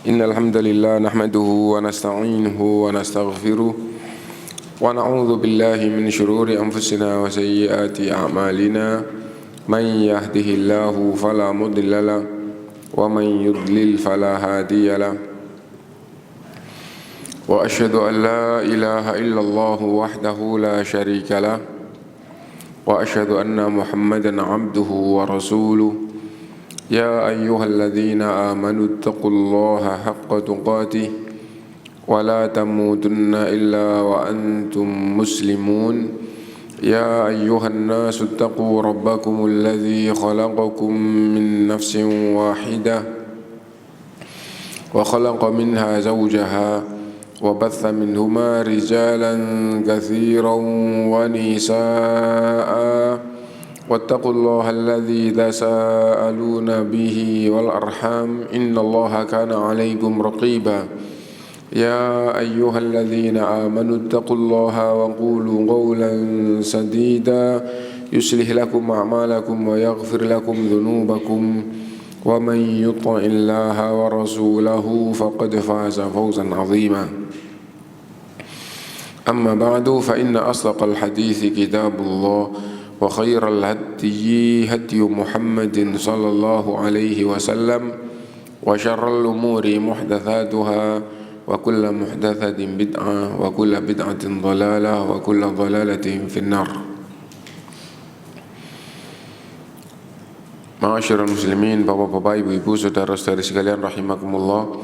إن الحمد لله نحمده ونستعينه ونستغفره ونعوذ بالله من شرور أنفسنا وسيئات أعمالنا من يهده الله فلا مضل له ومن يضلل فلا هادي له وأشهد أن لا إله إلا الله وحده لا شريك له وأشهد أن محمدا عبده ورسوله يا أيها الذين آمنوا اتقوا الله حق تقاته ولا تموتن إلا وأنتم مسلمون يا أيها الناس اتقوا ربكم الذي خلقكم من نفس واحدة وخلق منها زوجها وبث منهما رجالا كثيرا ونساء واتقوا الله الذي تساءلون به والأرحام إن الله كان عليكم رقيبا يا أيها الذين آمنوا اتقوا الله وقولوا قولا سديدا يصلح لكم أعمالكم ويغفر لكم ذنوبكم ومن يطع الله ورسوله فقد فاز فوزا عظيما أما بعد فإن أصدق الحديث كتاب الله وخير الهدي هدي محمد صلى الله عليه وسلم وشر الأمور محدثاتها وكل محدثة بدعة وكل بدعة ضلالة وكل ضلالة في النار. Ma'asyiral muslimin, bapak-bapak, ibu-ibu, saudara-saudari sekalian rahimakumullah.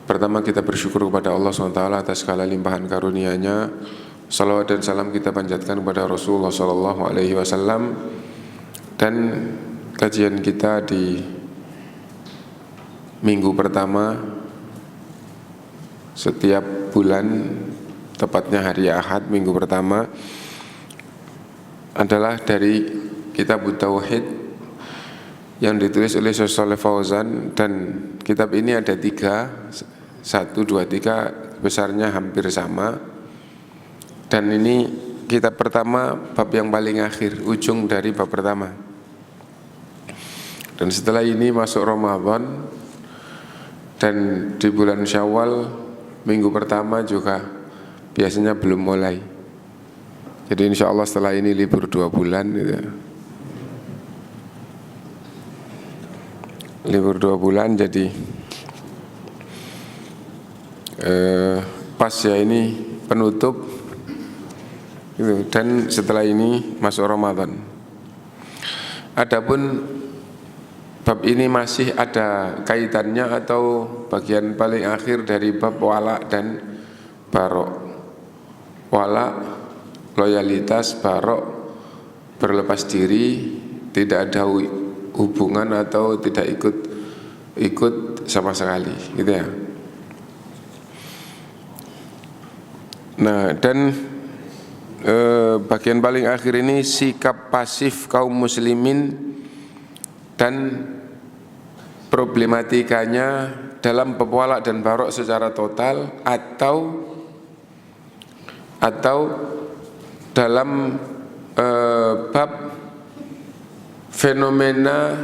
Pertama kita bersyukur kepada Allah SWT atas segala limpahan karunia-Nya. Salawat dan salam kita panjatkan kepada Rasulullah SAW. Dan kajian kita di minggu pertama setiap bulan, tepatnya hari Ahad minggu pertama, adalah dari kitab Tauhid yang ditulis oleh Syekh Shalih Fauzan. Dan kitab ini ada 3, 1, 2, 3, besarnya hampir sama. Dan ini kitab pertama, bab yang paling akhir, ujung dari bab pertama. Dan setelah ini masuk Ramadan, dan di bulan Syawal minggu pertama juga biasanya belum mulai. Jadi insya Allah setelah ini libur 2 bulan gitu. Libur 2 bulan jadi pas ya, ini penutup gitu. Dan setelah ini masuk Ramadan. Adapun bab ini masih ada kaitannya atau bagian paling akhir dari bab wala dan barok. Wala loyalitas, barok berlepas diri, tidak ada hubungan atau tidak ikut sama sekali, gitu ya. Nah, dan bagian paling akhir ini sikap pasif kaum muslimin dan problematikanya dalam bab wala dan barok secara total atau dalam bab fenomena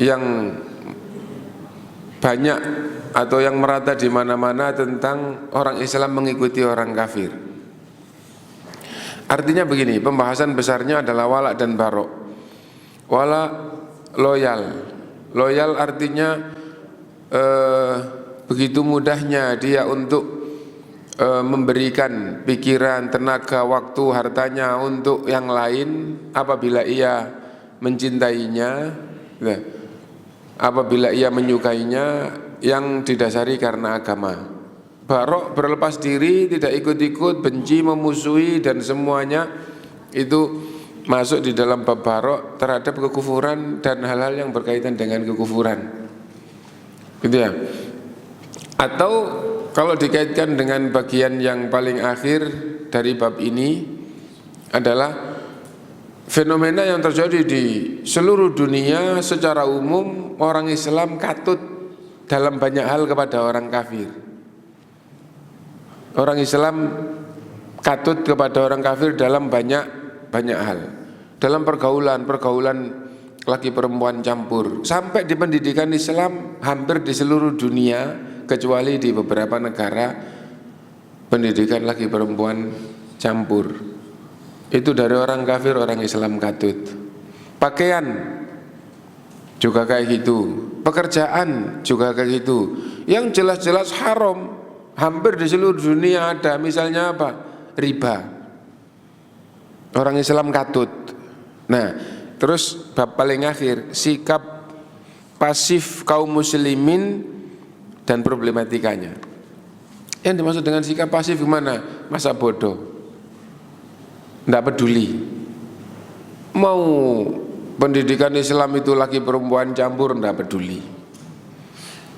yang banyak atau yang merata di mana-mana tentang orang Islam mengikuti orang kafir. Artinya begini, pembahasan besarnya adalah wala dan barok. Wala loyal artinya begitu mudahnya dia untuk memberikan pikiran, tenaga, waktu, hartanya untuk yang lain apabila ia mencintainya, apabila ia menyukainya, yang didasari karena agama. Barok berlepas diri, tidak ikut-ikut, benci, memusuhi, dan semuanya itu masuk di dalam bab barok terhadap kekufuran dan hal-hal yang berkaitan dengan kekufuran, gitu ya. Atau kalau dikaitkan dengan bagian yang paling akhir dari bab ini adalah fenomena yang terjadi di seluruh dunia secara umum. Orang Islam katut dalam banyak hal kepada orang kafir. Orang Islam katut kepada orang kafir dalam banyak hal. Dalam pergaulan laki perempuan campur. Sampai di pendidikan Islam hampir di seluruh dunia, kecuali di beberapa negara, pendidikan laki perempuan campur. Itu dari orang kafir, orang Islam katut. Pakaian juga kayak gitu, pekerjaan juga kayak gitu. Yang jelas-jelas haram, hampir di seluruh dunia ada. Misalnya apa? Riba. Orang Islam katut. Nah, terus bab paling akhir, sikap pasif kaum muslimin dan problematikanya. Yang dimaksud dengan sikap pasif gimana? Masa bodoh, tidak peduli. Mau pendidikan Islam itu laki perempuan campur, tidak peduli.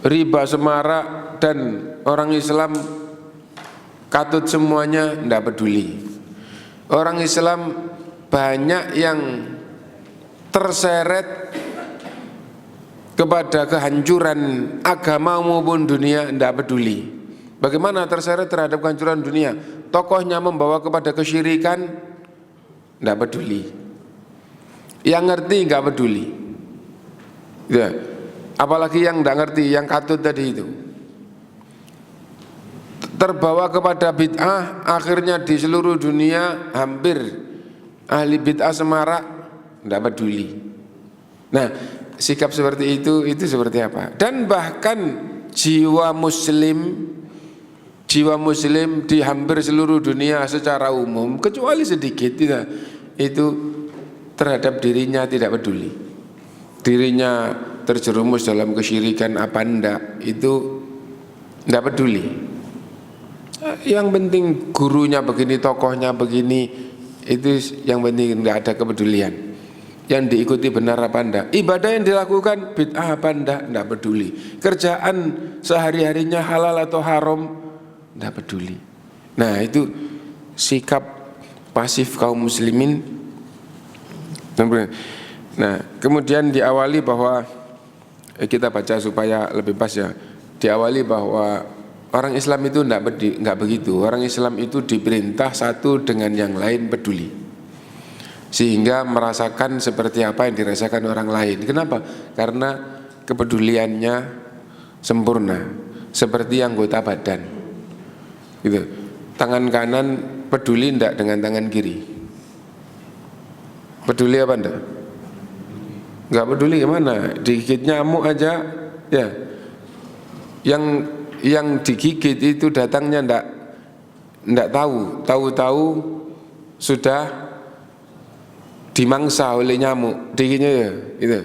Riba semarak dan orang Islam katut semuanya, tidak peduli. Orang Islam banyak yang terseret kepada kehancuran agama maupun dunia, tidak peduli. Bagaimana terseret terhadap kehancuran dunia? Tokohnya membawa kepada kesyirikan, tidak peduli. Yang ngerti nggak peduli. Ya. Apalagi yang tidak ngerti, yang katut tadi itu. Terbawa kepada bid'ah, akhirnya di seluruh dunia hampir ahli bid'ah semarak, tidak peduli. Nah, sikap seperti itu seperti apa? Dan bahkan jiwa muslim di hampir seluruh dunia secara umum, kecuali sedikit itu terhadap dirinya tidak peduli. Dirinya terjerumus dalam kesyirikan apa enggak, itu enggak peduli. Yang penting gurunya begini, tokohnya begini, itu yang penting enggak ada kepedulian. Yang diikuti benar apa enggak, ibadah yang dilakukan bid'ah apa enggak peduli. Kerjaan sehari-harinya halal atau haram, enggak peduli. Nah, itu sikap pasif kaum muslimin. Nah, kemudian diawali bahwa kita baca supaya lebih pas ya. Diawali bahwa orang Islam itu enggak begitu. Orang Islam itu diperintah satu dengan yang lain peduli, sehingga merasakan seperti apa yang dirasakan orang lain. Kenapa? Karena kepeduliannya sempurna, seperti anggota badan. Gitu. Tangan kanan peduli enggak dengan tangan kiri? Peduli apa enggak? Enggak peduli gimana? Digigit nyamuk aja ya. Yang digigit itu datangnya enggak tahu sudah dimangsa oleh nyamuk, digigitnya ya gitu.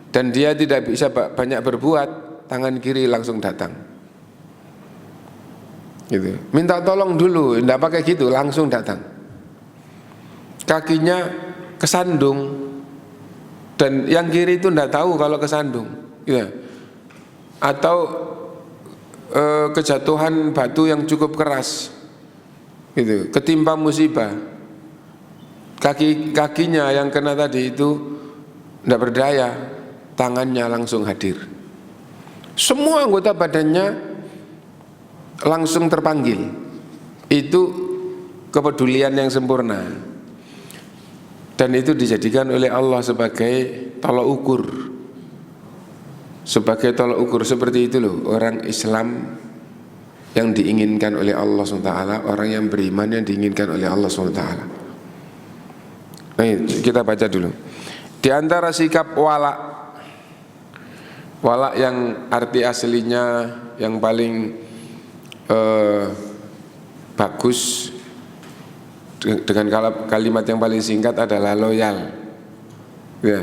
Dan dia tidak bisa banyak berbuat, tangan kiri langsung datang. Gitu. Minta tolong dulu, enggak pakai gitu, langsung datang. Kakinya kesandung dan yang kiri itu enggak tahu kalau kesandung, gitu. Atau kejatuhan batu yang cukup keras, gitu, ketimpa musibah, kakinya yang kena tadi itu enggak berdaya, tangannya langsung hadir. Semua anggota badannya langsung terpanggil. Itu kepedulian yang sempurna. Dan itu dijadikan oleh Allah sebagai tolak ukur. Sebagai tolak ukur seperti itu loh, orang Islam yang diinginkan oleh Allah SWT, orang yang beriman yang diinginkan oleh Allah SWT. Nah, kita baca dulu. Di antara sikap walak yang arti aslinya yang paling bagus dengan kalimat yang paling singkat adalah loyal, ya.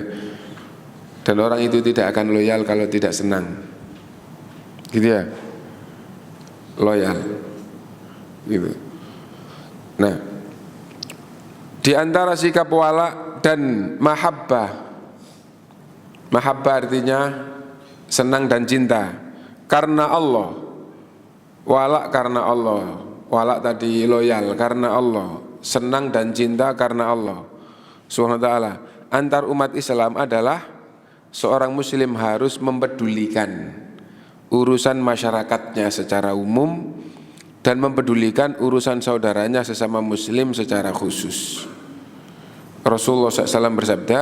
Dan orang itu tidak akan loyal kalau tidak senang, gitu ya, loyal, gitu. Nah, di antara sikap wala dan mahabbah artinya senang dan cinta karena Allah, wala karena Allah, wala tadi loyal karena Allah, senang dan cinta karena Allah Subhanahu wa ta'ala. Antar umat Islam adalah seorang muslim harus mempedulikan urusan masyarakatnya secara umum dan mempedulikan urusan saudaranya sesama muslim secara khusus. Rasulullah SAW bersabda,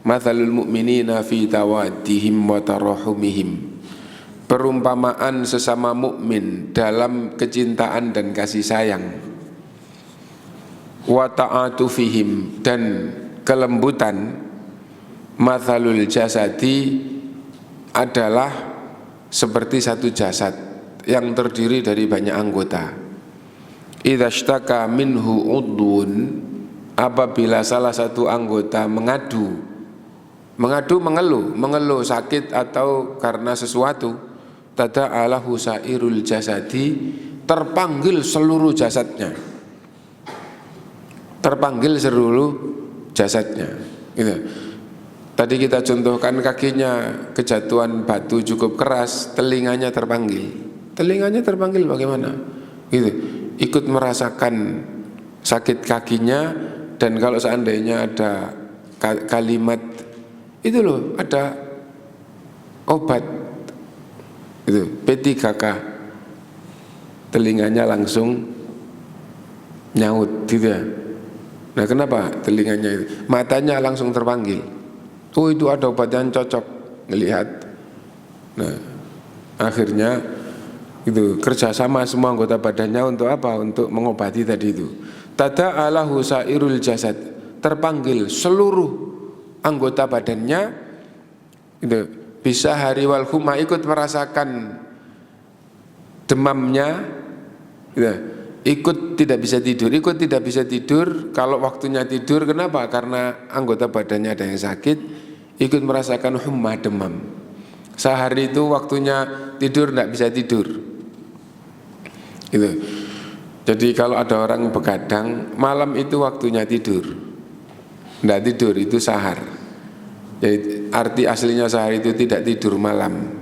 mathalul mu'minina fi tawaddihim wa tarahumihim, perumpamaan sesama mukmin dalam kecintaan dan kasih sayang, wa ta'atufihim, dan kelembutan, mathalul jasadi, adalah seperti satu jasad yang terdiri dari banyak anggota. Idza ishtaka minhu udhun, apabila salah satu anggota mengeluh sakit atau karena sesuatu, tada'alahu sairul jasadi, terpanggil seluruh jasadnya, gitu. Tadi kita contohkan kakinya kejatuhan batu cukup keras, telinganya terpanggil bagaimana? Gitu. Ikut merasakan sakit kakinya, dan kalau seandainya ada kalimat itu loh, ada obat itu P3K, telinganya langsung nyaut gitu ya. Nah, kenapa telinganya itu? Matanya langsung terpanggil. Oh, itu ada obat yang cocok, ngelihat. Nah, akhirnya itu kerjasama semua anggota badannya untuk apa? Untuk mengobati tadi itu. Tada'alahu sairul jasad, terpanggil seluruh anggota badannya itu. Bisa hari wal huma, ikut merasakan demamnya gitu. Ikut tidak bisa tidur kalau waktunya tidur. Kenapa? Karena anggota badannya ada yang sakit, ikut merasakan humma, demam. Sehari itu waktunya tidur tidak bisa tidur gitu. Jadi kalau ada orang begadang, malam itu waktunya tidur, tidak tidur, itu sahar. Jadi arti aslinya sahar itu tidak tidur malam.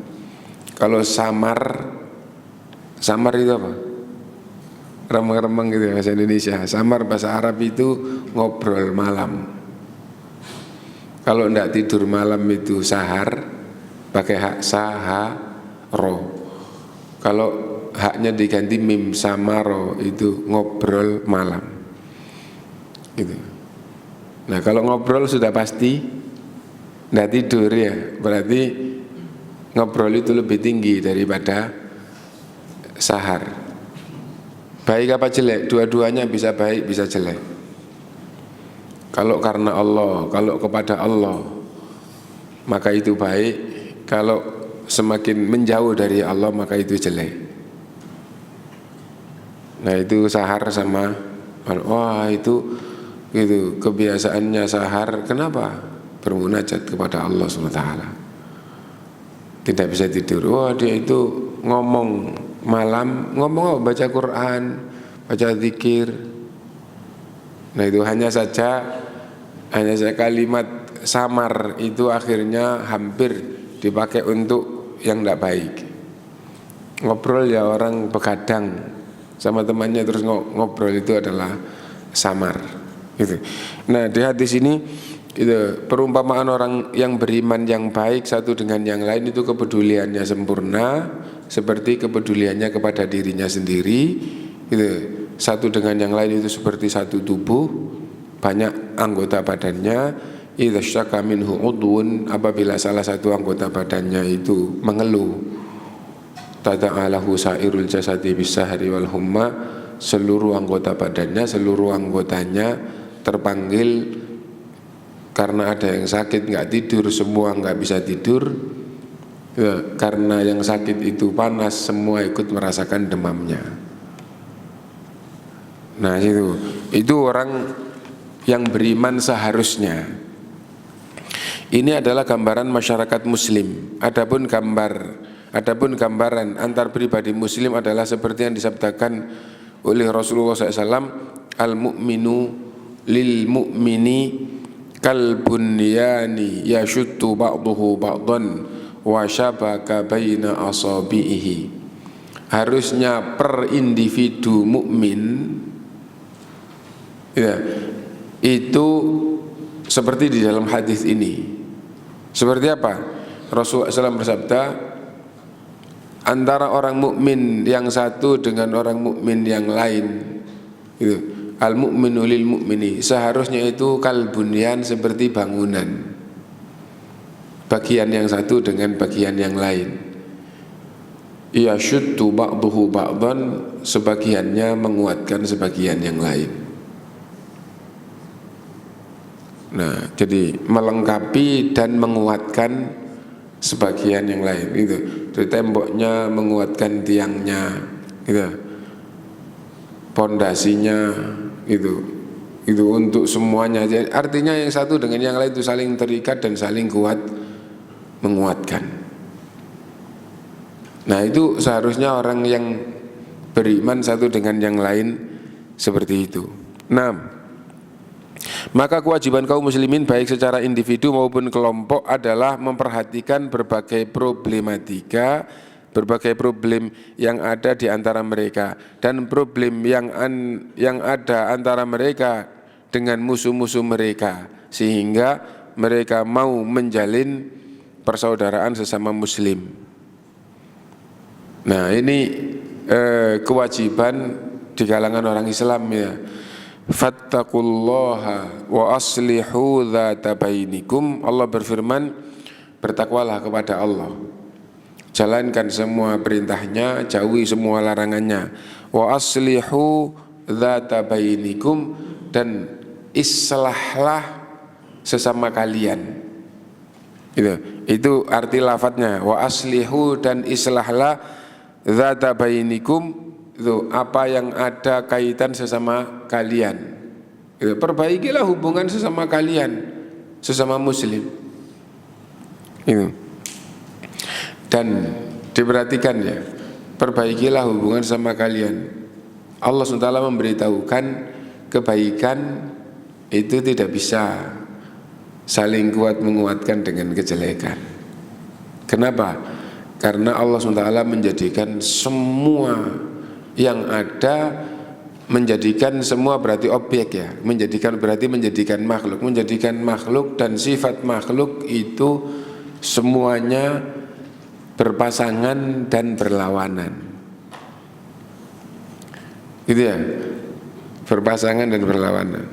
Kalau samar itu apa? Remeng-remeng gitu bahasa Indonesia. Samar bahasa Arab itu ngobrol malam. Kalau tidak tidur malam itu sahar, pakai hak saharo. Kalau haknya diganti mim samaro, itu ngobrol malam gitu. Nah, kalau ngobrol sudah pasti tidak tidur ya, berarti ngobrol itu lebih tinggi daripada sahar. Baik apa jelek? Dua-duanya bisa baik, bisa jelek. Kalau karena Allah, kalau kepada Allah, maka itu baik. Kalau semakin menjauh dari Allah, maka itu jelek. Nah, itu sahar sama, wah itu gitu kebiasaannya sahar. Kenapa? Bermunajat kepada Allah SWT. Tidak bisa tidur. Wah, dia itu ngomong malam, ngomong baca Quran, baca zikir. Nah, itu hanya saja kalimat samar itu akhirnya hampir dipakai untuk yang tidak baik. Ngobrol ya, orang begadang sama temannya terus ngobrol, itu adalah samar gitu. Nah, di hadis ini itu perumpamaan orang yang beriman yang baik satu dengan yang lain itu kepeduliannya sempurna, seperti kepeduliannya kepada dirinya sendiri gitu. Satu dengan yang lain itu seperti satu tubuh, banyak anggota badannya. Idza syaka minhu udhun, apabila salah satu anggota badannya itu mengeluh, tada'alahu sairul jasadi bisahari wal humma, seluruh anggota badannya, seluruh anggotanya terpanggil. Karena ada yang sakit nggak tidur, semua nggak bisa tidur ya, karena yang sakit itu panas, semua ikut merasakan demamnya. Nah, itu orang yang beriman seharusnya. Ini adalah gambaran masyarakat muslim. Adapun gambaran antar pribadi muslim adalah seperti yang disabdakan oleh Rasulullah SAW, al-mu'minu lil mu'mini kal bunyani yashuttu ba'duhu ba'dan wa syabaka baina asabihi. Harusnya per individu mukmin ya, itu seperti di dalam hadis ini. Seperti apa? Rasulullah SAW bersabda, antara orang mukmin yang satu dengan orang mukmin yang lain gitu. Al-mu'minu lil mu'mini, seharusnya itu kal bunyan, seperti bangunan. bagian yang satu dengan bagian yang lain. Yashuddu ba'duhu ba'dan, sebagiannya menguatkan sebagian yang lain. Nah, jadi melengkapi dan menguatkan sebagian yang lain gitu. Jadi temboknya menguatkan tiangnya gitu. Pondasinya gitu. Itu untuk semuanya. Jadi, artinya yang satu dengan yang lain itu saling terikat dan saling kuat menguatkan. Nah, itu seharusnya orang yang beriman satu dengan yang lain seperti itu. 6. Maka kewajiban kaum muslimin baik secara individu maupun kelompok adalah memperhatikan berbagai problematika, berbagai problem yang ada di antara mereka dan problem yang ada antara mereka dengan musuh-musuh mereka, sehingga mereka mau menjalin persaudaraan sesama muslim. Nah, ini kewajiban di kalangan orang Islam ya. Fattaqullaha wa aslihu dzata bainikum. Allah berfirman, bertakwalah kepada Allah, jalankan semua perintahnya, jauhi semua larangannya. Wa aslihu dzata bainikum, dan islahlah sesama kalian. Itu arti lafadznya, wa aslihu, dan islahlah dzata bainikum, itu apa yang ada kaitan sesama kalian. Perbaikilah hubungan sesama kalian, sesama muslim. Itu. Dan diperhatikan ya, perbaikilah hubungan sama kalian. Allah SWT memberitahukan kebaikan itu tidak bisa saling kuat menguatkan dengan kejelekan. Kenapa? Karena Allah SWT menjadikan semua yang ada, menjadikan semua berarti objek ya, menjadikan berarti menjadikan makhluk dan sifat makhluk itu semuanya berpasangan dan berlawanan. Gitu ya, berpasangan dan berlawanan.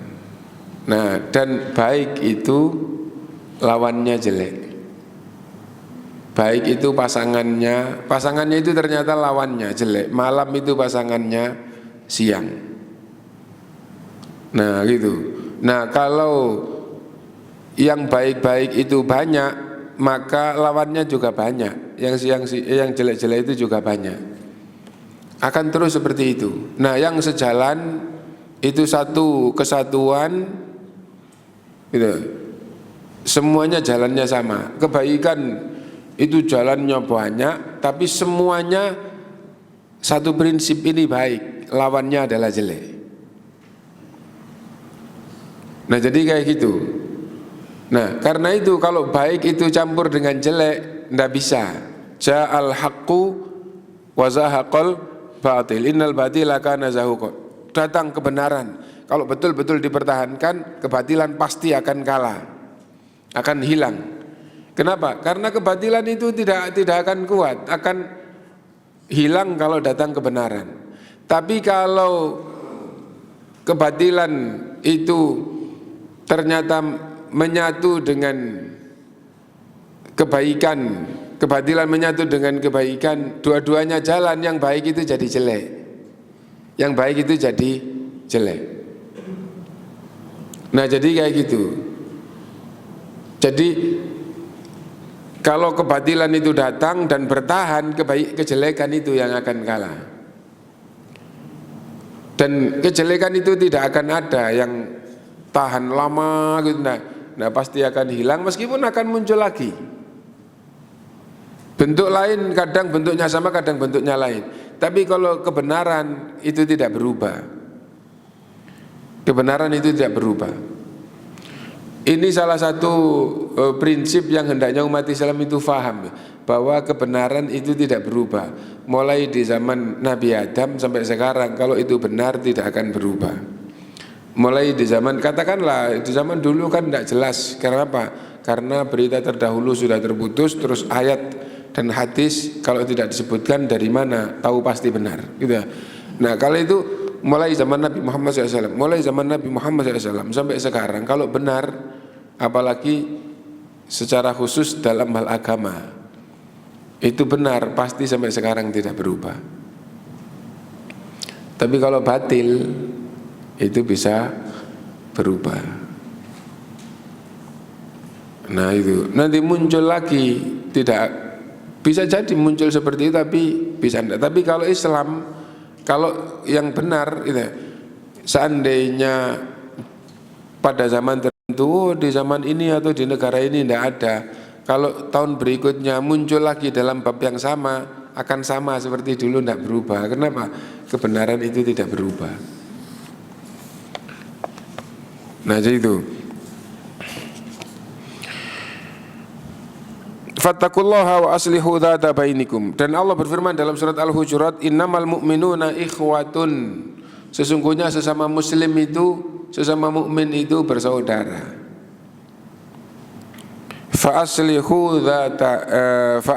Nah, dan baik itu lawannya jelek. Baik itu pasangannya itu ternyata lawannya jelek. Malam itu pasangannya siang. Nah gitu. Nah kalau yang baik-baik itu banyak, maka lawannya juga banyak. Yang jelek-jelek itu juga banyak. Akan terus seperti itu. Nah yang sejalan itu satu kesatuan gitu. Semuanya jalannya sama. Kebaikan itu jalannya banyak, tapi semuanya satu prinsip ini baik, lawannya adalah jelek. Nah jadi kayak gitu. Nah karena itu kalau baik itu campur dengan jelek, ndak bisa. Ja'al haqqu wa zahaqal batil, innal batila kana zahuqa. Datang kebenaran, kalau betul-betul dipertahankan, kebatilan pasti akan kalah, akan hilang. Kenapa? Karena kebatilan itu tidak akan kuat, akan hilang kalau datang kebenaran. Tapi kalau kebatilan itu ternyata menyatu dengan kebaikan, kebatilan menyatu dengan kebaikan, dua-duanya jalan, yang baik itu jadi jelek, yang baik itu jadi jelek. Nah jadi kayak gitu. Jadi kalau kebatilan itu datang dan bertahan, kejelekan itu yang akan kalah. Dan kejelekan itu tidak akan ada yang tahan lama gitu. Nah pasti akan hilang, meskipun akan muncul lagi. Bentuk lain, kadang bentuknya sama, kadang bentuknya lain. Tapi kalau kebenaran itu tidak berubah. Kebenaran itu tidak berubah. Ini salah satu prinsip yang hendaknya umat Islam itu faham, bahwa kebenaran itu tidak berubah. Mulai di zaman Nabi Adam sampai sekarang, kalau itu benar tidak akan berubah. Mulai di zaman, katakanlah di zaman dulu kan tidak jelas. Karena apa? Karena berita terdahulu sudah terputus, terus ayat dan hadis kalau tidak disebutkan dari mana, tahu pasti benar gitu. Nah kalau itu mulai zaman Nabi Muhammad SAW, mulai zaman Nabi Muhammad SAW sampai sekarang, kalau benar, apalagi secara khusus dalam hal agama. Itu benar, pasti sampai sekarang tidak berubah. Tapi kalau batil itu bisa berubah. Nah itu nanti muncul lagi, tidak bisa jadi muncul seperti itu, tapi bisa enggak. Tapi kalau Islam, kalau yang benar itu, seandainya pada zaman tertentu, di zaman ini atau di negara ini tidak ada, kalau tahun berikutnya muncul lagi dalam bab yang sama, akan sama seperti dulu, tidak berubah. Kenapa? Kebenaran itu tidak berubah. Nah jadi itu. Fattaqullaha wa aslihu dzata bainikum. Dan Allah berfirman dalam surat Al-Hujurat, innamal mu'minuna ikhwatun. Sesungguhnya sesama muslim itu, sesama mukmin itu bersaudara. Fa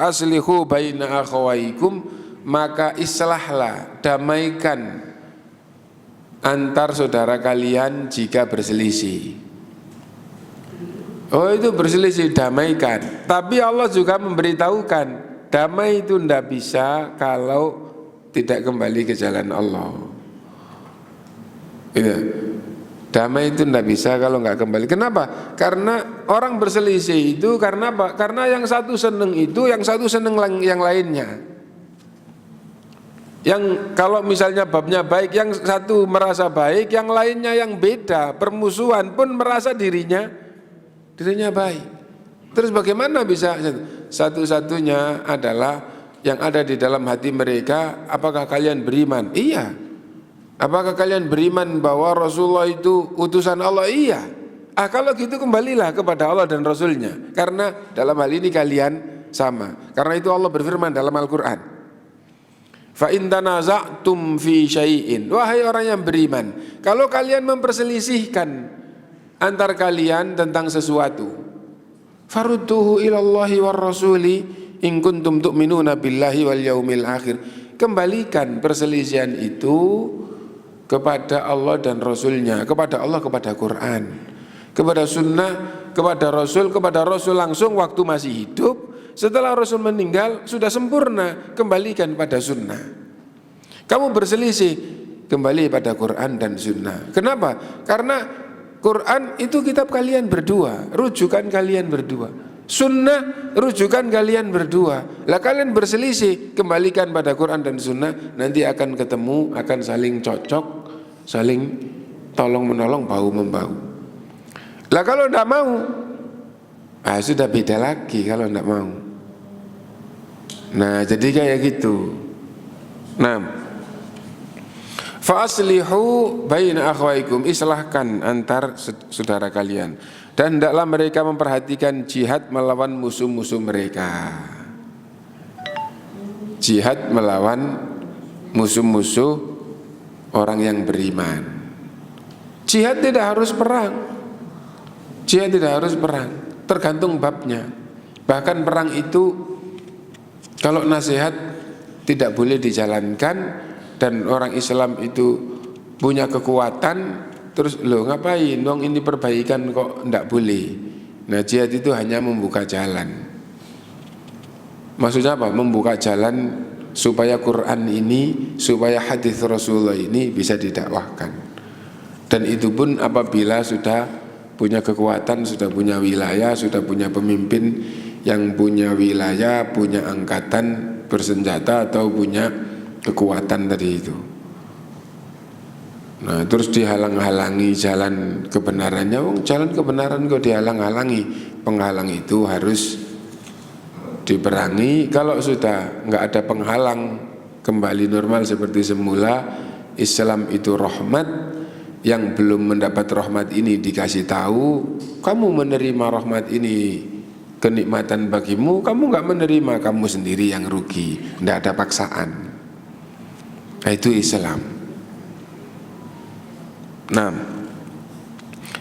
aslihu baina akhawaikum, maka islahlah, damaikan antar saudara kalian jika berselisih. Oh itu berselisih, damaikan. Tapi Allah juga memberitahukan, damai itu tidak bisa kalau tidak kembali ke jalan Allah. Itu. Damai itu tidak bisa kalau nggak kembali. Kenapa? Karena orang berselisih itu karena apa? Karena yang satu seneng itu, yang satu seneng yang lainnya. Yang kalau misalnya babnya baik, yang satu merasa baik, yang lainnya yang beda, permusuhan pun merasa dirinya baik. Terus bagaimana bisa? Satu-satunya adalah yang ada di dalam hati mereka. Apakah kalian beriman? Iya. Apakah kalian beriman bahwa Rasulullah itu utusan Allah? Iya. Kalau gitu kembalilah kepada Allah dan Rasulnya. Karena dalam hal ini kalian sama. Karena itu Allah berfirman dalam Al-Quran, fa in tanaza'tum fi syai'in, wahai orang yang beriman, kalau kalian memperselisihkan antar kalian tentang sesuatu, farudduhu ilallahi war rasuli in kuntum tu'minuna billahi wal yaumil akhir. Kembalikan perselisihan itu kepada Allah dan Rasulnya, kepada Allah, kepada Quran, kepada sunnah, kepada Rasul langsung waktu masih hidup. Setelah Rasul meninggal sudah sempurna, kembalikan pada sunnah. Kamu berselisih, kembali pada Quran dan sunnah. Kenapa? Karena Quran itu kitab kalian berdua, rujukan kalian berdua. Sunnah rujukan kalian berdua. Lah kalian berselisih, kembalikan pada Quran dan sunnah. Nanti akan ketemu, akan saling cocok, saling tolong menolong, bahu membahu. Lah kalau tidak mau, sudah beda lagi kalau tidak mau. Nah jadi kayak gitu. Nah, fa aslihu baina akhwaikum, islahkan antar saudara kalian. Dan hendaklah mereka memperhatikan jihad melawan musuh-musuh mereka. Jihad melawan musuh-musuh orang yang beriman. Jihad tidak harus perang. Jihad tidak harus perang, tergantung babnya. Bahkan perang itu kalau nasihat tidak boleh dijalankan dan orang Islam itu punya kekuatan, terus ngapain? Dong ini perbaikan kok enggak boleh. Nah jihad itu hanya membuka jalan. Maksudnya apa? Membuka jalan supaya Quran ini, supaya hadis Rasulullah ini bisa didakwahkan. Dan itu pun apabila sudah punya kekuatan, sudah punya wilayah, sudah punya pemimpin yang punya wilayah, punya angkatan bersenjata atau punya kekuatan tadi itu. Nah terus dihalang-halangi jalan kebenarannya, jalan kebenaran kok dihalang-halangi. Penghalang itu harus diperangi. Kalau sudah nggak ada penghalang, kembali normal seperti semula. Islam itu rahmat. Yang belum mendapat rahmat ini dikasih tahu, kamu menerima rahmat ini kenikmatan bagimu, kamu nggak menerima, kamu sendiri yang rugi. Tidak ada paksaan. Nah, itu Islam. Nah,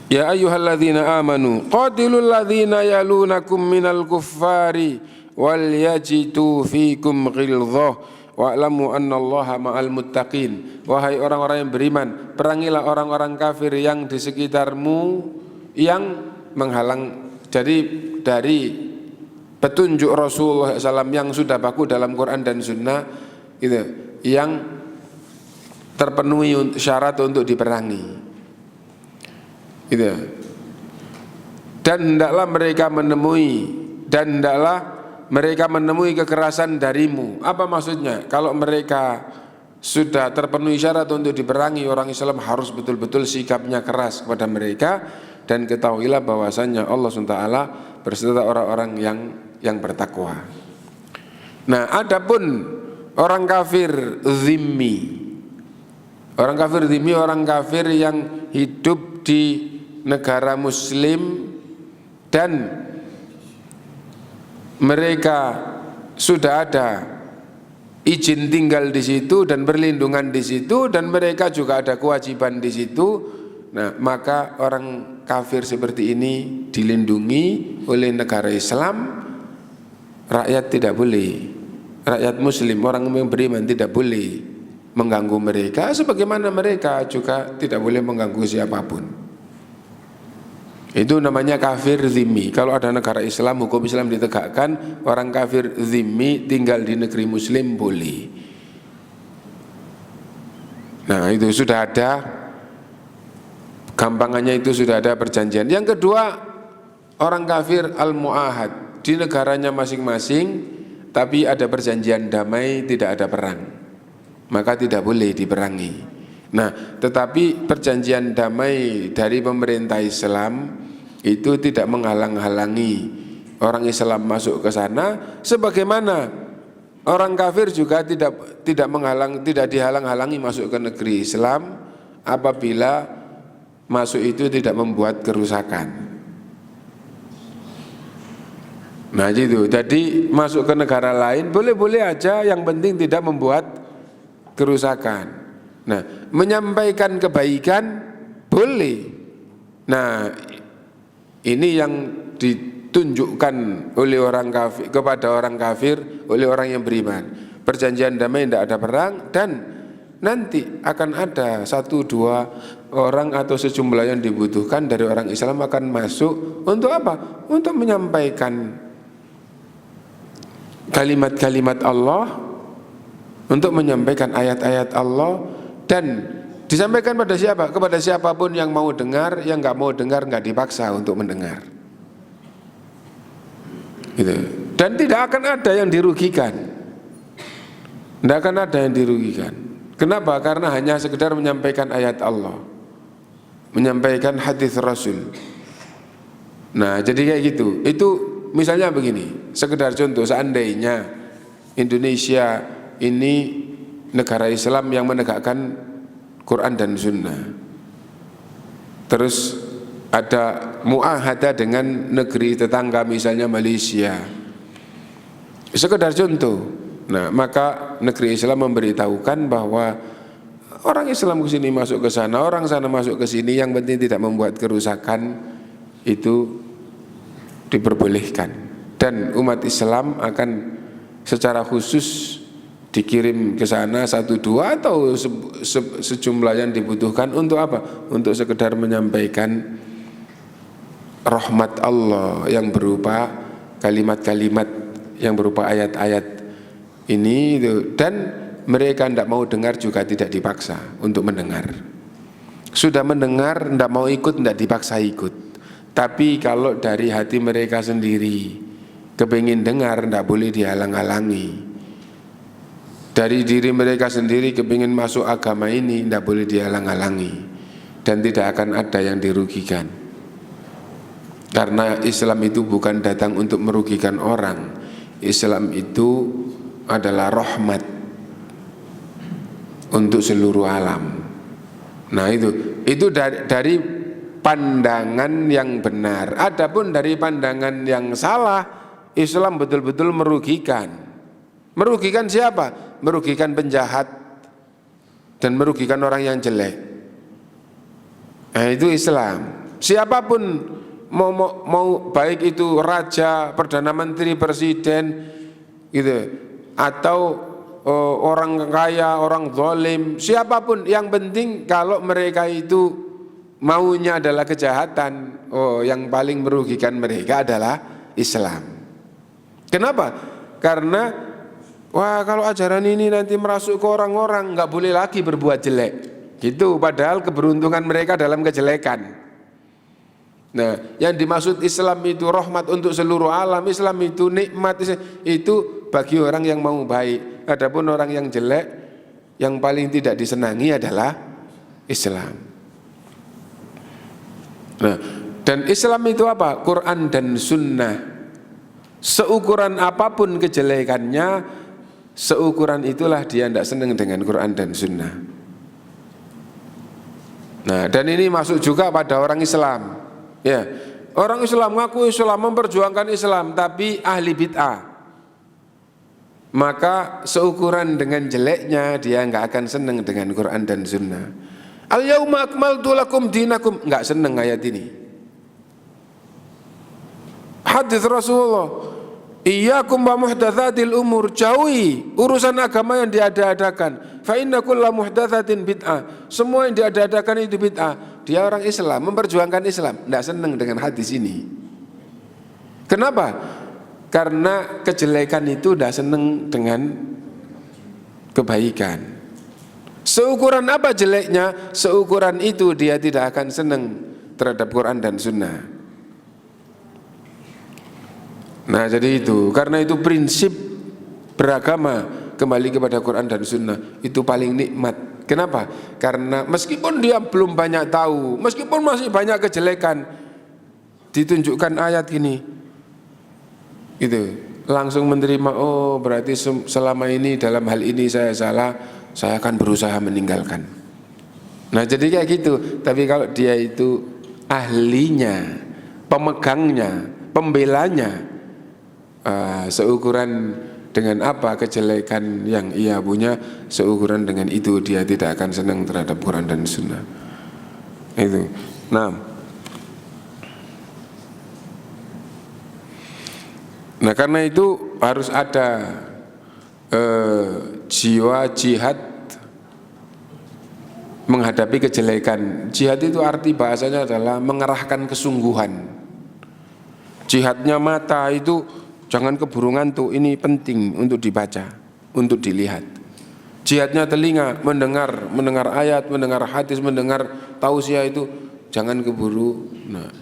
ya ayyuhalladzina amanu qatilul ladzina yalunakum minal kuffari wal yajidu fikum ghilzah wa'lamu annallaha ma'al muttaqin. Wahai orang-orang yang beriman, perangilah orang-orang kafir yang di sekitarmu yang menghalang. Jadi dari petunjuk Rasulullah SAW yang sudah baku dalam Quran dan Sunnah gitu, yang terpenuhi syarat untuk diperangi gitu. Dan hendaklah mereka menemui kekerasan darimu. Apa maksudnya? Kalau mereka sudah terpenuhi syarat untuk diperangi, orang Islam harus betul-betul sikapnya keras kepada mereka. Dan ketahuilah bahwasanya Allah SWT berserta orang-orang yang bertakwa. Nah, adapun orang kafir zimmi, orang kafir yang hidup di negara Muslim dan mereka sudah ada izin tinggal di situ dan berlindungan di situ, dan mereka juga ada kewajiban di situ. Nah, maka orang kafir seperti ini dilindungi oleh negara Islam. Rakyat tidak boleh, rakyat Muslim, orang yang beriman tidak boleh mengganggu mereka, sebagaimana mereka juga tidak boleh mengganggu siapapun. Itu namanya kafir zimmi. Kalau ada negara Islam, hukum Islam ditegakkan, orang kafir zimmi tinggal di negeri Muslim boleh. Nah, itu sudah ada gampangannya, itu sudah ada perjanjian. Yang kedua, orang kafir al-mu'ahad, di negaranya masing-masing tapi ada perjanjian damai, tidak ada perang, maka tidak boleh diperangi. Nah, tetapi perjanjian damai dari pemerintah Islam itu tidak menghalang-halangi orang Islam masuk ke sana, sebagaimana orang kafir juga tidak dihalang-halangi masuk ke negeri Islam apabila masuk itu tidak membuat kerusakan. Nah, gitu. Jadi masuk ke negara lain boleh-boleh aja, yang penting tidak membuat kerusakan. Nah, menyampaikan kebaikan boleh. Nah, ini yang ditunjukkan oleh orang kafir kepada orang kafir, oleh orang yang beriman. Perjanjian damai, tidak ada perang, dan nanti akan ada 1-2 orang atau sejumlah yang dibutuhkan dari orang Islam akan masuk untuk apa? Untuk menyampaikan kalimat-kalimat Allah, untuk menyampaikan ayat-ayat Allah. Dan disampaikan pada siapa? Kepada siapapun yang mau dengar, yang nggak mau dengar nggak dipaksa untuk mendengar. Gitu. Dan tidak akan ada yang dirugikan. Tidak akan ada yang dirugikan. Kenapa? Karena hanya sekedar menyampaikan ayat Allah, menyampaikan hadis Rasul. Nah, jadi kayak gitu. Itu misalnya begini, sekedar contoh, seandainya Indonesia ini negara Islam yang menegakkan Quran dan Sunnah, terus ada muahadah dengan negeri tetangga misalnya Malaysia, sekedar contoh. Nah, maka negeri Islam memberitahukan bahwa orang Islam ke sini masuk ke sana, orang sana masuk ke sini, yang penting tidak membuat kerusakan, itu diperbolehkan. Dan umat Islam akan secara khusus dikirim ke sana 1-2 atau sejumlah yang dibutuhkan untuk apa? Untuk sekedar menyampaikan rahmat Allah yang berupa kalimat-kalimat, yang berupa ayat-ayat ini itu. Dan mereka tidak mau dengar juga tidak dipaksa untuk mendengar. Sudah mendengar, tidak mau ikut, tidak dipaksa ikut. Tapi kalau dari hati mereka sendiri kepingin dengar, tidak boleh dihalang-halangi. Dari diri mereka sendiri kepingin masuk agama ini, tidak boleh dihalang-halangi. Dan tidak akan ada yang dirugikan. Karena Islam itu bukan datang untuk merugikan orang. Islam itu adalah rahmat untuk seluruh alam. Nah, itu dari pandangan yang benar. Adapun dari pandangan yang salah, Islam betul-betul merugikan. Merugikan siapa? Merugikan penjahat dan merugikan orang yang jelek. Nah, itu Islam. Siapapun mau baik itu raja, perdana menteri, presiden, gitu, atau orang kaya, orang zalim, siapapun, yang penting kalau mereka itu maunya adalah kejahatan, yang paling merugikan mereka adalah Islam. Kenapa? Karena wah kalau ajaran ini nanti merasuk ke orang-orang, nggak boleh lagi berbuat jelek. Gitu. Padahal keberuntungan mereka dalam kejelekan. Nah, yang dimaksud Islam itu rahmat untuk seluruh alam. Islam itu nikmat, itu bagi orang yang mau baik. Adapun orang yang jelek, yang paling tidak disenangi adalah Islam. Nah, dan Islam itu apa? Quran dan Sunnah. Seukuran apapun kejelekannya, seukuran itulah dia tidak senang dengan Quran dan Sunnah. Nah, dan ini masuk juga pada orang Islam. Ya, orang Islam ngaku Islam, memperjuangkan Islam, tapi ahli bid'ah. Maka seukuran dengan jeleknya dia nggak akan senang dengan Quran dan Sunnah. Al-yauma akmaltu lakum dinakum, nggak senang ayat ini. Hadis Rasulullah, iyyakum wa muhdatsatil umur, jauhi urusan agama yang diada-adakan. Fa inna kulla muhdatsatin bid'ah, semua yang diada-adakan itu bid'ah. Dia orang Islam, memperjuangkan Islam, tidak senang dengan hadis ini. Kenapa? Karena kejelekan itu tidak senang dengan kebaikan. Seukuran apa jeleknya, seukuran itu dia tidak akan senang terhadap Quran dan Sunnah. Nah jadi itu, karena itu prinsip beragama kembali kepada Quran dan Sunnah itu paling nikmat. Kenapa? Karena meskipun dia belum banyak tahu, meskipun masih banyak kejelekan, ditunjukkan ayat gini, gitu, langsung menerima. Oh berarti selama ini dalam hal ini saya salah, saya akan berusaha meninggalkan. Nah jadi kayak gitu. Tapi kalau dia itu ahlinya, pemegangnya, pembelanya, seukuran dengan apa kejelekan yang ia punya, seukuran dengan itu dia tidak akan senang terhadap Quran dan Sunnah. Itu. Nah karena itu harus ada jiwa jihad menghadapi kejelekan. Jihad itu arti bahasanya adalah mengerahkan kesungguhan. Jihadnya mata itu jangan keburu ngantuk, ini penting untuk dibaca, untuk dilihat. Jihadnya telinga, mendengar ayat, mendengar hadis, mendengar tausiah itu jangan keburu. Nah,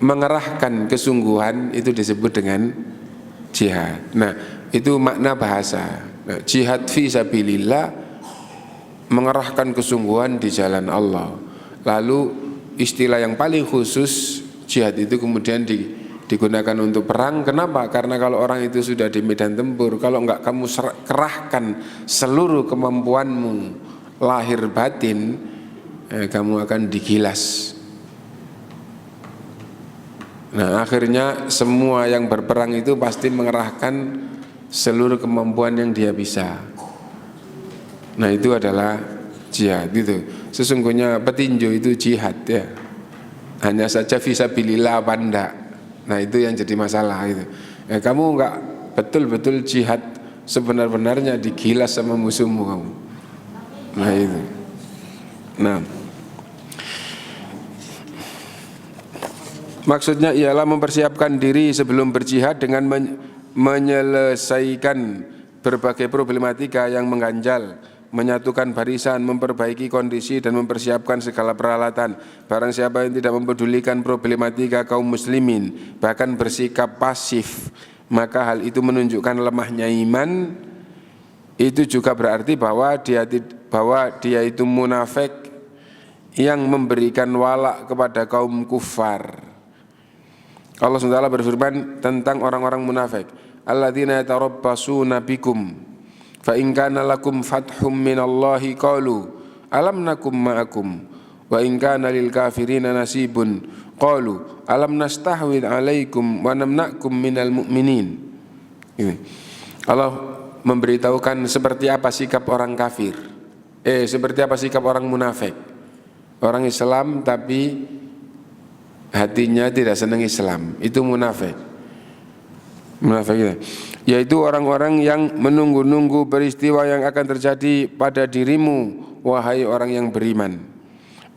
mengerahkan kesungguhan itu disebut dengan jihad. Nah, itu makna bahasa. Nah, jihad fi sabilillah, mengerahkan kesungguhan di jalan Allah. Lalu istilah yang paling khusus jihad itu kemudian digunakan untuk perang. Kenapa? Karena kalau orang itu sudah di medan tempur, kalau enggak kamu kerahkan seluruh kemampuanmu lahir batin, kamu akan digilas. Nah akhirnya semua yang berperang itu pasti mengerahkan seluruh kemampuan yang dia bisa. Nah itu adalah jihad itu. Sesungguhnya petinju itu jihad ya. Hanya saja fisabilillah apa enggak. Nah itu yang jadi masalah itu. Kamu enggak betul-betul jihad sebenar-benarnya, digilas sama musuhmu kamu. Nah itu. Nah maksudnya ialah mempersiapkan diri sebelum berjihad dengan menyelesaikan berbagai problematika yang mengganjal, menyatukan barisan, memperbaiki kondisi dan mempersiapkan segala peralatan. Barang siapa yang tidak mempedulikan problematika kaum muslimin, bahkan bersikap pasif, maka hal itu menunjukkan lemahnya iman. Itu juga berarti bahwa dia itu munafik yang memberikan walak kepada kaum kufar. Allah SWT berfirman tentang orang-orang munafik, alladzina yatarabbasuna bikum fa in kana lakum fathum minallahi qalu alam nakum ma'akum wa in kana lil kafirina nasibun qalu alam nastahwid alaikum wa namna'kum minal mu'minin. Ini Allah memberitahukan seperti apa sikap orang kafir, seperti apa sikap orang munafik. Orang Islam tapi hatinya tidak senang Islam, itu munafik. Munafik yaitu orang-orang yang menunggu-nunggu peristiwa yang akan terjadi pada dirimu, wahai orang yang beriman.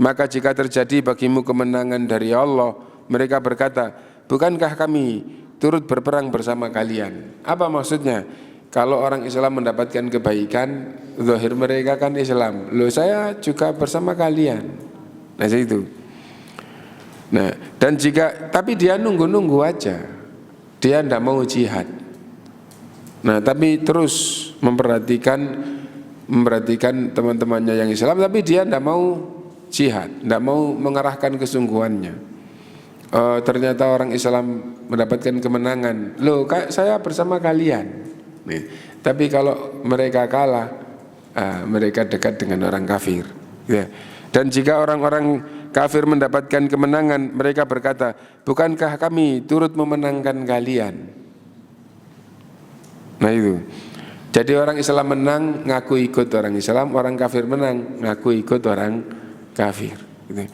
Maka jika terjadi bagimu kemenangan dari Allah, Mereka berkata, bukankah kami turut berperang bersama kalian? Apa maksudnya? Kalau orang Islam mendapatkan kebaikan, zahir mereka kan Islam. Loh, saya juga bersama kalian. Nah, itu. Nah, dan tapi dia nunggu-nunggu aja. Dia tidak mau jihad. Nah, tapi terus memperhatikan teman-temannya yang Islam, tapi dia tidak mau jihad, tidak mau mengerahkan kesungguhannya. Ternyata orang Islam mendapatkan kemenangan. Loh, saya bersama kalian. Nih, tapi kalau mereka kalah, mereka dekat dengan orang kafir. Ya. Dan jika orang-orang kafir mendapatkan kemenangan, mereka berkata, bukankah kami turut memenangkan kalian? Nah itu. Jadi orang Islam menang, ngaku ikut orang Islam. Orang kafir menang, ngaku ikut orang kafir. Gitu.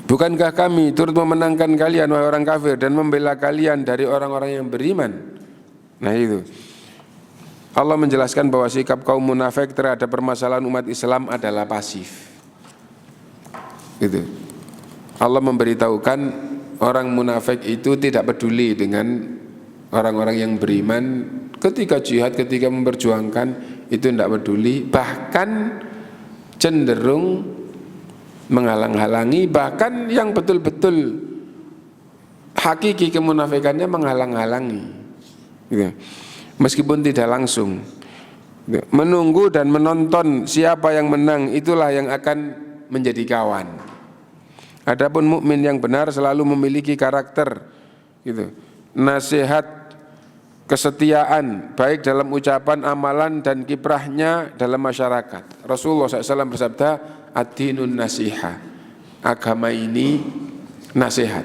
Bukankah kami turut memenangkan kalian, wahai orang kafir, dan membela kalian dari orang-orang yang beriman? Nah itu. Allah menjelaskan bahwa sikap kaum munafik terhadap permasalahan umat Islam adalah pasif. Gitu. Allah memberitahukan orang munafik itu tidak peduli dengan orang-orang yang beriman. Ketika jihad, ketika memperjuangkan, itu tidak peduli, bahkan cenderung menghalang-halangi, bahkan yang betul-betul hakiki kemunafikannya menghalang-halangi, gitu. Meskipun tidak langsung, gitu. Menunggu dan menonton siapa yang menang, itulah yang akan menjadi kawan. Adapun mukmin yang benar selalu memiliki karakter, gitu, nasihat, kesetiaan baik dalam ucapan, amalan, dan kiprahnya dalam masyarakat. Rasulullah SAW bersabda, ad-dinun nasiha, agama ini nasihat.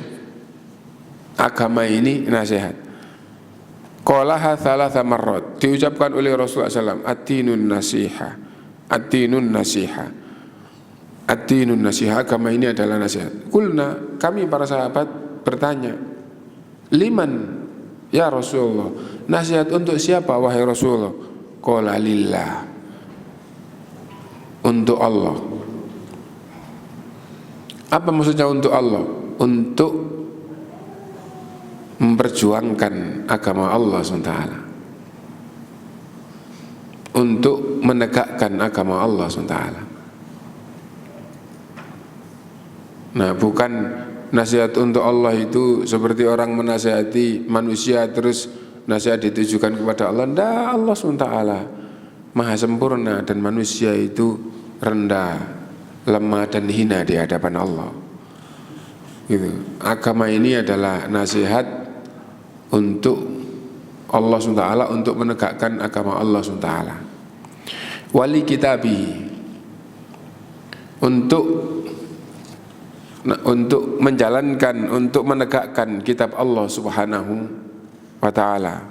Agama ini nasihat. Qalaha thalatha marrat, diucapkan oleh Rasulullah SAW, ad-dinun nasiha, ad-dinun nasiha, ad-dinun nasiha, agama ini adalah nasihat. Kulna, kami para sahabat bertanya, liman ya Rasulullah, nasihat untuk siapa wahai Rasulullah? Qala lillah, untuk Allah. Apa maksudnya untuk Allah? Untuk memperjuangkan agama Allah SWT, untuk menegakkan agama Allah SWT. Nah, bukan nasihat untuk Allah itu seperti orang menasihati manusia terus nasihat ditujukan kepada Allah. Tidak, Allah SWT maha sempurna dan manusia itu rendah, lemah dan hina di hadapan Allah. Gitu. Agama ini adalah nasihat untuk Allah SWT, untuk menegakkan agama Allah SWT. Wali kitabi, untuk menjalankan, untuk menegakkan kitab Allah Subhanahu wa ta'ala,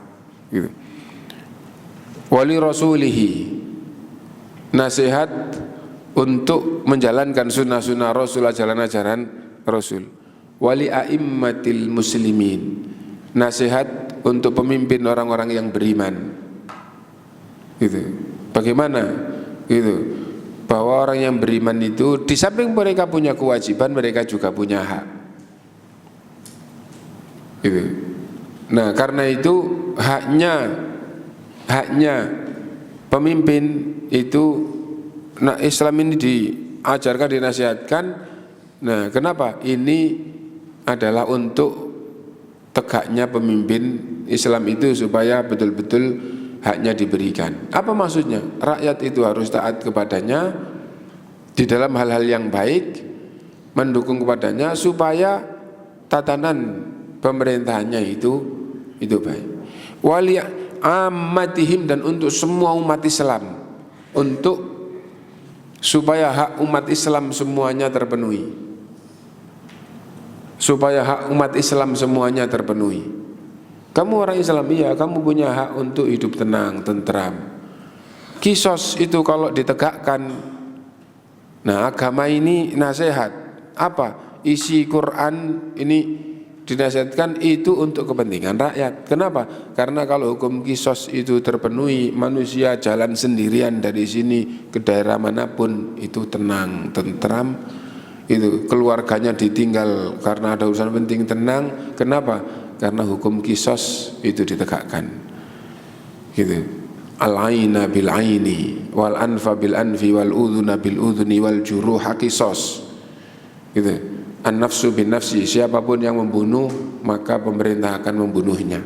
gitu. Wali rasulihi, nasihat untuk menjalankan sunnah-sunnah Rasul, ajaran-ajaran Rasul. Wali a'immatil muslimin, nasihat untuk pemimpin orang-orang yang beriman, gitu. Bagaimana? Gitu. Bahwa orang yang beriman itu di samping mereka punya kewajiban, mereka juga punya hak. Gitu. Nah, karena itu haknya pemimpin itu, nah Islam ini diajarkan, dinasihatkan. Nah, kenapa? Ini adalah untuk tegaknya pemimpin Islam itu supaya betul-betul haknya diberikan. Apa maksudnya? Rakyat itu harus taat kepadanya di dalam hal-hal yang baik, mendukung kepadanya supaya tatanan pemerintahannya itu baik. Wali ammatihim, dan untuk semua umat Islam, untuk supaya hak umat Islam semuanya terpenuhi. Supaya hak umat Islam semuanya terpenuhi. Kamu orang Islam, iya, kamu punya hak untuk hidup tenang, tentram. Kisos itu kalau ditegakkan. Nah, agama ini nasihat. Apa? Isi Quran ini dinasihatkan itu untuk kepentingan rakyat. Kenapa? Karena kalau hukum kisos itu terpenuhi, manusia jalan sendirian dari sini ke daerah manapun itu tenang, tentram, itu keluarganya ditinggal karena ada urusan penting, tenang. Kenapa? Karena hukum kisos itu ditegakkan. Gitu. Al-aina bil aini wal anfa bil anfi wal udhuna bil udhuni wal juruha kisos. Gitu. An-nafsu bin nafsi, siapapun yang membunuh maka pemerintah akan membunuhnya.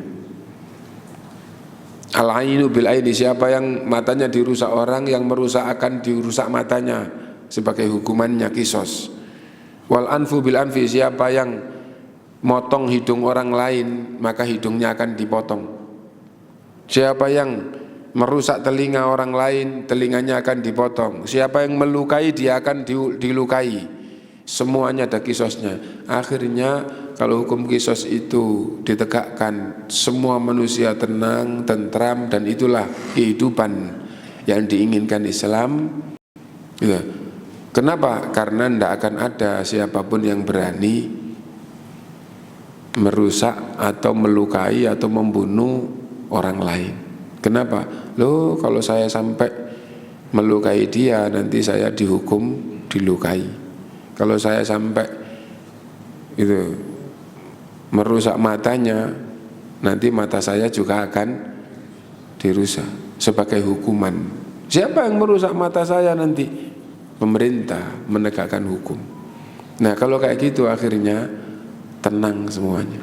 Al-ainu bil aini, siapa yang matanya dirusak orang, yang merusak akan dirusak matanya sebagai hukumannya kisos. Wal anfu bil anfi, siapa yang motong hidung orang lain maka hidungnya akan dipotong. Siapa yang merusak telinga orang lain, telinganya akan dipotong. Siapa yang melukai, dia akan dilukai. Semuanya ada kisosnya. Akhirnya kalau hukum kisos itu ditegakkan, semua manusia tenang, tentram, dan itulah kehidupan yang diinginkan Islam. Ya. Kenapa? Karena tidak akan ada siapapun yang berani merusak atau melukai atau membunuh orang lain. Kenapa? Loh, kalau saya sampai melukai dia, nanti saya dihukum dilukai. Kalau saya sampai itu merusak matanya, nanti mata saya juga akan dirusak sebagai hukuman. Siapa yang merusak mata saya nanti? Pemerintah menegakkan hukum. Nah, kalau kayak gitu akhirnya tenang semuanya.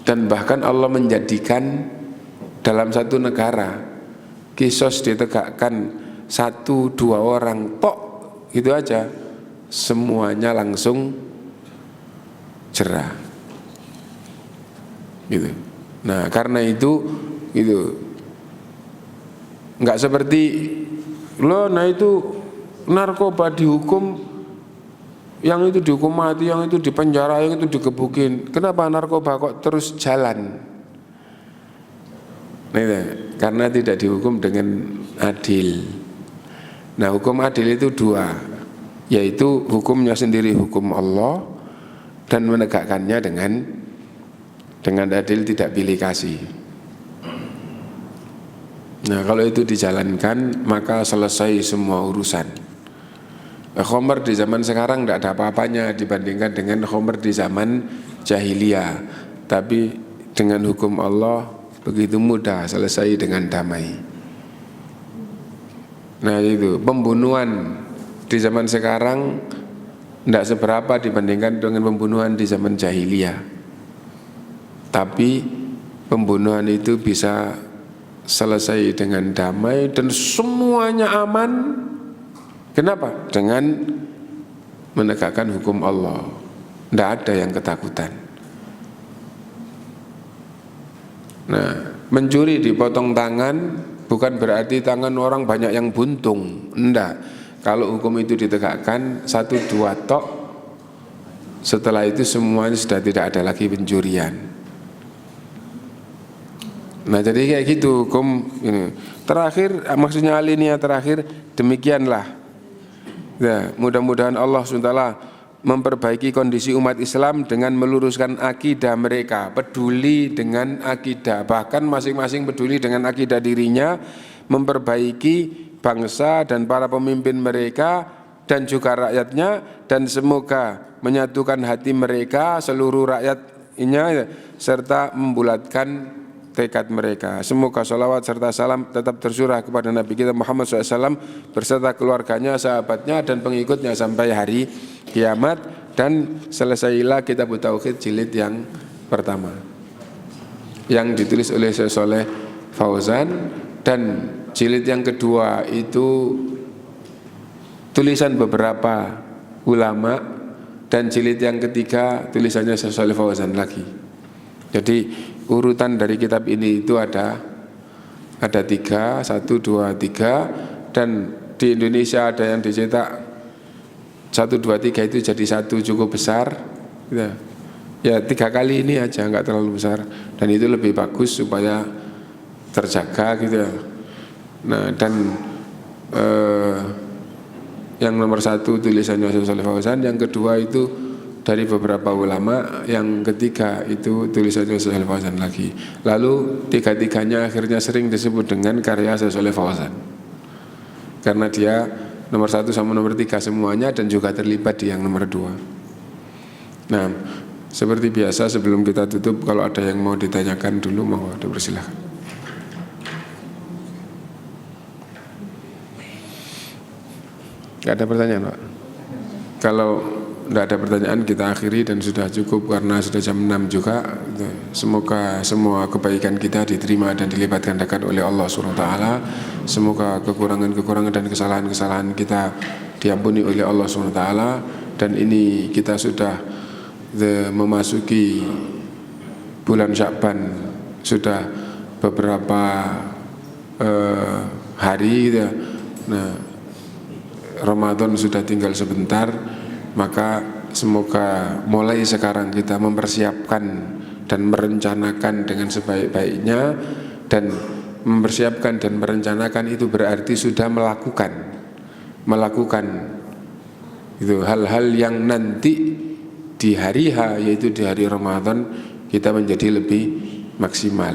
Dan bahkan Allah menjadikan dalam satu negara kisos ditegakkan 1-2 orang tok, gitu aja, semuanya langsung cerah. Gitu. Nah, karena itu gitu. Enggak seperti nah itu narkoba dihukum, yang itu dihukum mati, yang itu dipenjara, yang itu digebukin. Kenapa narkoba kok terus jalan? Nah, karena tidak dihukum dengan adil. Nah, hukum adil itu 2, yaitu hukumnya sendiri hukum Allah dan menegakkannya dengan adil, tidak pilih kasih. Nah, kalau itu dijalankan maka selesai semua urusan. Khomer di zaman sekarang tidak ada apa-apanya dibandingkan dengan khomer di zaman jahiliyah. Tapi dengan hukum Allah begitu mudah selesai dengan damai. Nah, itu pembunuhan di zaman sekarang tidak seberapa dibandingkan dengan pembunuhan di zaman jahiliyah. Tapi pembunuhan itu bisa selesai dengan damai dan semuanya aman. Kenapa? Dengan menegakkan hukum Allah. Tidak ada yang ketakutan. Nah, mencuri dipotong tangan bukan berarti tangan orang banyak yang buntung. Tidak. Kalau hukum itu ditegakkan 1-2 tok, setelah itu semuanya sudah tidak ada lagi pencurian. Nah, jadi kayak gitu hukum ini. Terakhir, maksudnya alinea terakhir, demikianlah. Ya, mudah-mudahan Allah SWT memperbaiki kondisi umat Islam dengan meluruskan akidah mereka, peduli dengan akidah, bahkan masing-masing peduli dengan akidah dirinya, memperbaiki bangsa dan para pemimpin mereka dan juga rakyatnya, dan semoga menyatukan hati mereka, seluruh rakyatnya, serta membulatkan tekad mereka. Semoga salawat serta salam tetap tercurah kepada Nabi kita Muhammad SAW beserta keluarganya, sahabatnya, dan pengikutnya sampai hari kiamat. Dan selesailah kitab Tauhid jilid yang pertama yang ditulis oleh Syekh Shalih Fauzan, dan jilid yang kedua itu tulisan beberapa ulama, dan jilid yang ketiga tulisannya Syekh Shalih Fauzan lagi. Jadi urutan dari kitab ini itu ada 3, 1, 2, 3, dan di Indonesia ada yang dicetak 1, 2, 3 itu jadi 1 cukup besar, gitu. Ya 3 kali ini aja, nggak terlalu besar, dan itu lebih bagus supaya terjaga gitu. Nah, dan yang nomor 1 tulisannya Syekh Shalih Fauzan, yang kedua itu dari beberapa ulama, yang ketiga itu tulisannya Syekh Shalih Fauzan lagi. Lalu 3-tiganya akhirnya sering disebut dengan karya Syekh Shalih Fauzan, karena dia nomor 1 sama nomor 3 semuanya, dan juga terlibat di yang nomor 2. Nah, seperti biasa sebelum kita tutup, kalau ada yang mau ditanyakan dulu, mau dipersilahkan. Gak ada pertanyaan, Pak? Kalau tidak ada pertanyaan, kita akhiri dan sudah cukup karena sudah jam 6 juga. Semoga semua kebaikan kita diterima dan dilipat gandakan oleh Allah SWT. Semoga kekurangan-kekurangan dan kesalahan-kesalahan kita diampuni oleh Allah SWT. Dan ini kita sudah memasuki bulan Sya'ban, sudah beberapa hari ya. Nah, Ramadan sudah tinggal sebentar, maka semoga mulai sekarang kita mempersiapkan dan merencanakan dengan sebaik-baiknya. Dan mempersiapkan dan merencanakan itu berarti sudah melakukan itu hal-hal yang nanti di hari H, yaitu di hari Ramadan, kita menjadi lebih maksimal.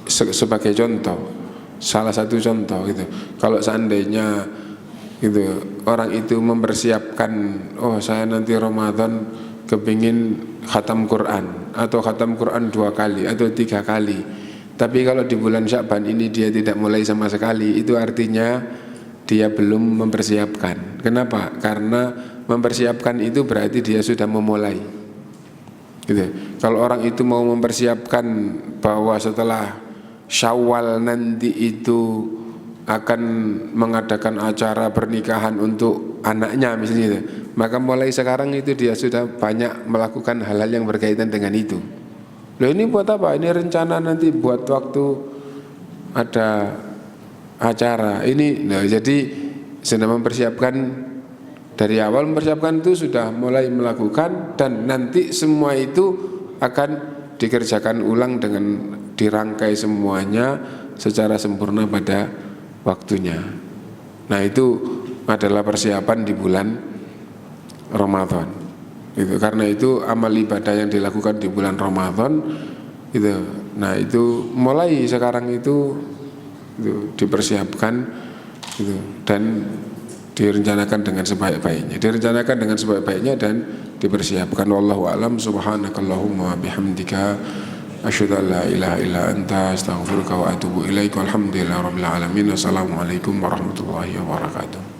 Sebagai contoh, salah satu contoh gitu, kalau seandainya gitu orang itu mempersiapkan, oh saya nanti Ramadan kepingin khatam Quran, atau khatam Quran 2 kali atau 3 kali, tapi kalau di bulan Sya'ban ini dia tidak mulai sama sekali, itu artinya dia belum mempersiapkan. Kenapa? Karena mempersiapkan itu berarti dia sudah memulai gitu. Kalau orang itu mau mempersiapkan bahwa setelah Syawal nanti itu akan mengadakan acara pernikahan untuk anaknya misalnya itu, maka mulai sekarang itu dia sudah banyak melakukan hal-hal yang berkaitan dengan itu. Loh, ini buat apa? Ini rencana nanti buat waktu ada acara ini. Nah, jadi sudah mempersiapkan dari awal, mempersiapkan itu sudah mulai melakukan, dan nanti semua itu akan dikerjakan ulang dengan dirangkai semuanya secara sempurna pada waktunya. Nah, itu adalah persiapan di bulan Ramadan. Itu karena itu amal ibadah yang dilakukan di bulan Ramadan itu. Nah, itu mulai sekarang itu dipersiapkan itu, dan direncanakan dengan sebaik-baiknya dan dipersiapkan. Wallahu a'lam. Subhanakallahumma bihamdika asyhadu an la ilaha illa anta astaghfiruka wa atubu ilaika. Alhamdulillahirabbil alamin. Assalamualaikum warahmatullahi wabarakatuh.